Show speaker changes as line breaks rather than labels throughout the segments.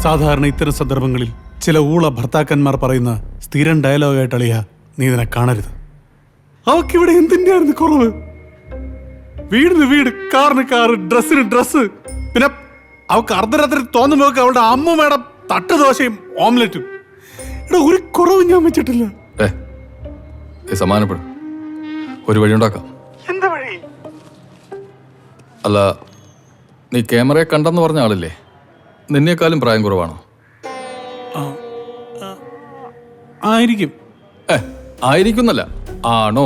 സാധാരണ ഇത്തരം സന്ദർഭങ്ങളിൽ ചില ഊള ഭർത്താക്കന്മാർ പറയുന്ന സ്ഥിരം ഡയലോഗായിട്ട് അളിയ നീ ഇതിനെ കാണരുത്. അവക്കിവിടെ എന്തിൻ്റെയായിരുന്നു കുറവ്? വീടിന് വീട്, കാറിന് കാറ്, ഡ്രസ്സിന് ഡ്രസ്സ്, പിന്നെ അവൾക്ക് അർദ്ധരാത്രി തോന്നുമ്പോ അവളുടെ അമ്മൂമ്മയുടെ തട്ടുദോശയും ഓംലെറ്റും. ഇവിടെ ഒരു കുറവ് ഞാൻ വെച്ചിട്ടില്ല.
സമാനപ്പെടും, ഒരു വഴി ഉണ്ടാക്കാം.
എന്താ വഴി?
അല്ല, നീ ക്യാമറയെ കണ്ടെന്ന് പറഞ്ഞ ആളില്ലേ, നിന്നേക്കാളും പ്രായം കുറവാണോ?
ആയിരിക്കും.
ആയിരിക്കുന്നല്ല, ആണോ?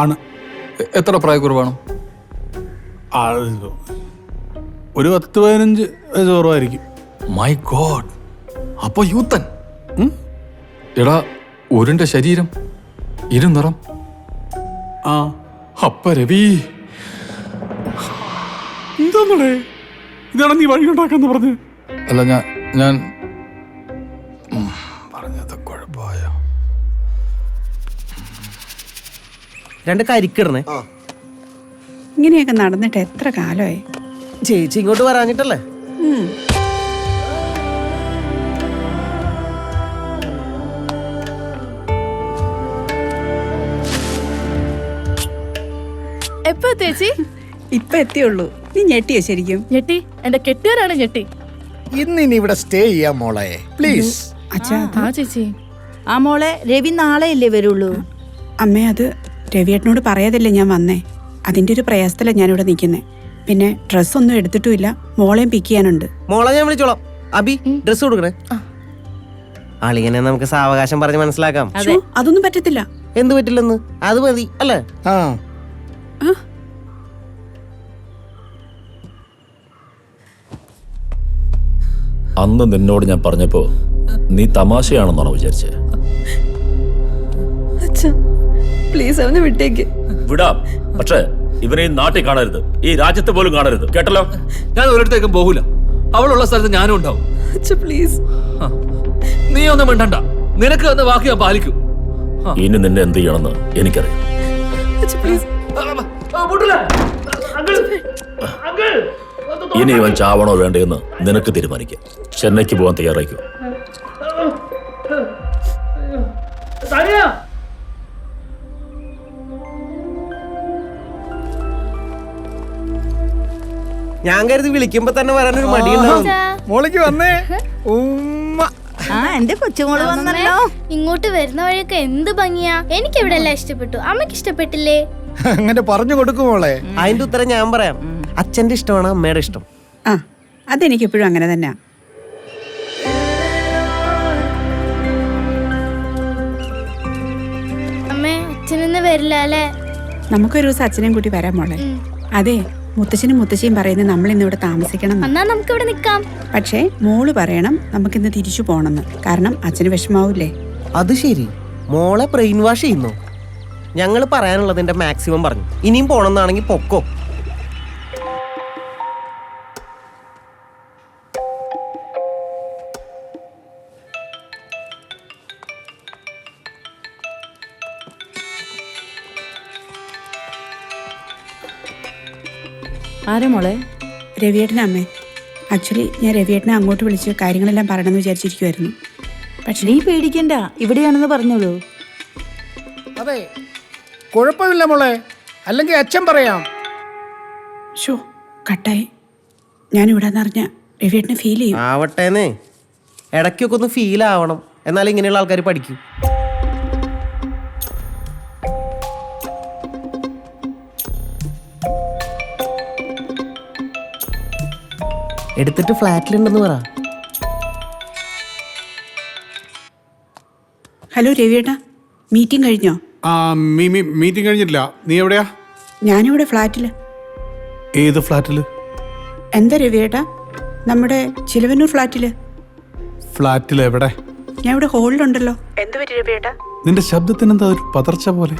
ആണ്.
എത്ര പ്രായക്കുറവാണോ?
ഒരു 10-15 വയസ്സ് കുറവായിരിക്കും.
മൈ ഗോഡ്, അപ്പൊ യൂത്തൻ. എടാ, ഒരുന്റെ ശരീരം, ഇരുനിറം. അപ്പ രവി
എന്താന്നേ ഇതാണ് നീ വഴി ഉണ്ടാക്കാന്ന് പറഞ്ഞു?
അല്ല, ഞാൻ പറഞ്ഞത് കുഴപ്പമായോ?
2 കരിക്കിടണേ.
ഇങ്ങനെയൊക്കെ നടന്നിട്ട് എത്ര കാലമായി?
ചേച്ചി ഇങ്ങോട്ട് വരാഞ്ഞിട്ടല്ലേ?
എപ്പോ ചേച്ചി?
ഇപ്പൊ എത്തിയുള്ളൂ. നീ ഞെട്ടിയോ ശരിക്കും?
ഞെട്ടി, എന്റെ കെട്ടിയവരാണ് ഞെട്ടി.
ഇന്നിനി ഇവിടെ സ്റ്റേ ചെയ്യാം മോളെ, പ്ലീസ്.
അച്ഛാ,
ആ ചേച്ചി.
ആ മോളെ, രവി നാളെയല്ലേ വരുള്ളൂ?
അമ്മേ, അത് രവിയേട്ടനോട് പറയാതല്ലേ ഞാൻ വന്നേ. അതിന്റെ ഒരു പ്രയാസത്തിലാണ് ഞാനിവിടെ നിൽക്കുന്നേ. പിന്നെ ഡ്രസ്സൊന്നും എടുത്തിട്ടുമില്ല, മോളെയും പിക്ക് ചെയ്യാനുണ്ട്.
മോളെ ഞാൻ വിളിച്ചോളാം. അബി, ഡ്രസ് കൊടുക്കണേ. ആളിങ്ങനെ നമുക്ക് സാവകാശം പറഞ്ഞ് മനസ്സിലാക്കാം.
ശ്ശോ, അതൊന്നും പറ്റത്തില്ല.
എന്ത് പറ്റില്ലെന്ന്? അത് മതി അല്ലേ?
അന്ന് നിന്നോട് ഞാൻ പറഞ്ഞപ്പോ നീ തമാശയാണെന്നാണോ വിചാരിച്ചേ?
പ്ലീസ് അവനെ വിട്ടേക്ക്.
വിടാം, പക്ഷേ ഇവനെ ഈ നാട്ടിൽ കാണരുത്, ഈ രാജ്യത്ത് പോലും കാണരുത്, കേട്ടല്ലോ?
ഞാൻ ഒരിടത്തേക്കും പോകൂല. അവളുള്ള സ്ഥലത്ത് ഞാനും ഉണ്ടാവും.
പ്ലീസ്.
നീ ഒന്നും മിണ്ടണ്ട, നിനക്ക് എന്ന് വാക്ക് ഞാൻ പാലിക്കും.
ഇനി നിന്നെ എന്ത് ചെയ്യണമെന്ന് എനിക്കറിയാം. ഇനി ഇവൻ ചാവണോ വേണ്ടതെന്ന് നിനക്ക് തീരുമാനിക്കാം. ചെന്നൈക്ക് പോകാൻ തയ്യാറായിക്കോ.
ഞാൻ കരുതി വിളിക്കുമ്പോ തന്നെ വരാനൊരു മടിയുണ്ടാവും.
മോളിക്ക് വന്നേ. ഉമ്മ.
എന്റെ കൊച്ചുമോള് വന്നല്ലോ.
ഇങ്ങോട്ട് വരുന്ന വഴിയൊക്കെ എന്ത് ഭംഗിയാ. എനിക്ക് ഇവിടെ എല്ലാം ഇഷ്ടപ്പെട്ടു. അമ്മക്ക് ഇഷ്ടപ്പെട്ടില്ലേ?
അങ്ങനെ പറഞ്ഞു കൊടുക്കും മോളെ.
അതിന്റെ ഉത്തരം ഞാൻ പറയാം. അച്ഛന്റെ ഇഷ്ടമാണ് അമ്മയുടെ ഇഷ്ടം.
ആ, അതെനിക്കെപ്പോഴും അങ്ങനെ തന്നെയാ.
അമ്മേ, അച്ഛനൊന്നും വരില്ല അല്ലേ?
നമുക്കൊരു ദിവസം അച്ഛനെയും കൂട്ടി വരാം മോളെ. അതെ, മുത്തച്ഛനും മുത്തശ്ശിയും പറയുന്നത് നമ്മൾ ഇന്നിവിടെ താമസിക്കണം.
എന്നാ നമുക്ക് ഇവിടെ നിക്കാം.
പക്ഷേ മോള് പറയണം നമുക്കിന്ന് തിരിച്ചു പോണെന്ന്. കാരണം അച്ഛന് വിഷമാവൂലേ?
അത് ശരി, മോളെ ബ്രെയിൻ വാഷ് ചെയ്യുന്നു. ഞങ്ങൾ പറയാനുള്ളതിന്റെ മാക്സിമം പറഞ്ഞു. ഇനിയും പോണെന്നാണെങ്കിൽ പൊക്കോ.
ആരാ മോളെ?
രവിയേട്ടനെ അമ്മേ. ആക്ച്വലി ഞാൻ രവിയേട്ടനെ അങ്ങോട്ട് വിളിച്ച് കാര്യങ്ങളെല്ലാം പറയണമെന്ന് വിചാരിച്ചിരിക്കുമായിരുന്നു. പക്ഷേ
നീ പേടിക്കണ്ട, ഇവിടെയാണെന്ന് പറഞ്ഞോളൂ.
അതെ, കുഴപ്പമില്ല മോളെ, അല്ലെങ്കിൽ അച്ഛൻ പറയാം.
ഷോ കട്ടായി. ഞാനിവിടെ നിറഞ്ഞ രവിയേട്ടനെ ഫീൽ ചെയ്യും.
ആവട്ടേന്നേ, ഇടയ്ക്കൊക്കെ ഒന്ന് ഫീൽ ആവണം, എന്നാലും ഇങ്ങനെയുള്ള ആൾക്കാർ പഠിക്കും. എടുത്തിട്ട് ഫ്ലാറ്റിലുണ്ടെന്ന് പറ.
ഹലോ രവിയേട്ടാ, മീറ്റിംഗ് കഴിഞ്ഞോ?
മീറ്റിംഗ് കഴിഞ്ഞിട്ടില്ല. നീ എവിടെയാ?
ഞാനിവിടെ ഫ്ലാറ്റില്.
ഏത് ഫ്ലാറ്റില്?
എന്താ രവിയേട്ടാ? നമ്മുടെ ചിലവന്നൂർ ഫ്ലാറ്റില്.
ഫ്ലാറ്റിൽ എവിടെ?
ഞാൻ ഇവിടെ ഹോളിലുണ്ടല്ലോ. എന്ത് പറ്റി രവിയേട്ടാ?
നിന്റെ ശബ്ദത്തിന് എന്താ ഒരു പതർച്ച പോലെ?